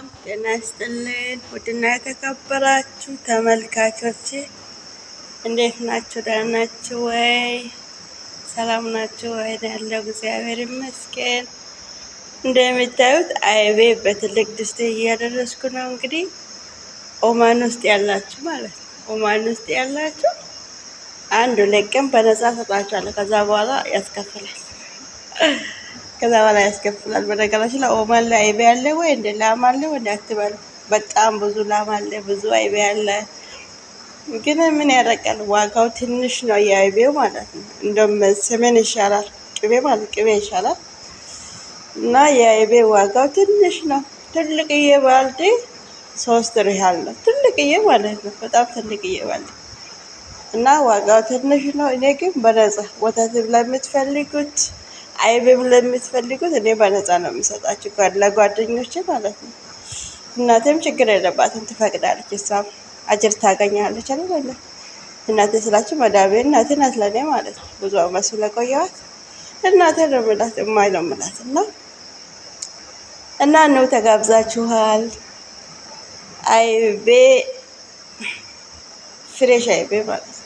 ሰላም ጤና ይስጥልን። ውድና የተከበራችሁ ተመልካቾች እንዴት ናችሁ? ደህና ናችሁ ወይ? ሰላም ናችሁ ወይ? ያለው እግዚአብሔር ይመስገን። እንደምታዩት አይቤ በትልቅ ድስት እያደረስኩ ነው። እንግዲህ ኦማን ውስጥ ያላችሁ ማለት ነው። ኦማን ውስጥ ያላችሁ አንድ ለቀም በነፃ ሰጣችኋለሁ። ከዛ በኋላ ያስከፍላል። በነገራችን ላይ ኦማን ላይ አይቤ አለ ወይ እንደ ላም አለ ወይ አትበሉ። በጣም ብዙ ላም አለ፣ ብዙ አይቤ አለ። ግን ምን ያደርጋል ዋጋው ትንሽ ነው የአይቤው ማለት ነው። እንደውም ሰሜን ይሻላል ቅቤ ማለት ቅቤ ይሻላል። እና የአይቤ ዋጋው ትንሽ ነው። ትልቅዬ ባልዲ 3 ሪያል ነው። ትልቅዬ ማለት ነው። በጣም ትልቅዬ ባልዲ እና ዋጋው ትንሽ ነው። እኔ ግን በነፃ ወተትም ለምትፈልጉት አይቤም ለምትፈልጉት እኔ በነፃ ነው የምሰጣችሁ ለጓደኞቼ ማለት ነው። እናቴም ችግር የለባትም ትፈቅዳለች። እሷም አጅር ታገኛለች አይደል? እናቴ ስላችሁ መዳቤ እናቴ ናት ለኔ ማለት ነው። ብዙ አመት ስለቆየኋት እናቴ ነው የምላት፣ እማዬ ነው የምላት። እና ነው ተጋብዛችኋል። አይቤ ፍሬሽ አይቤ ማለት ነው።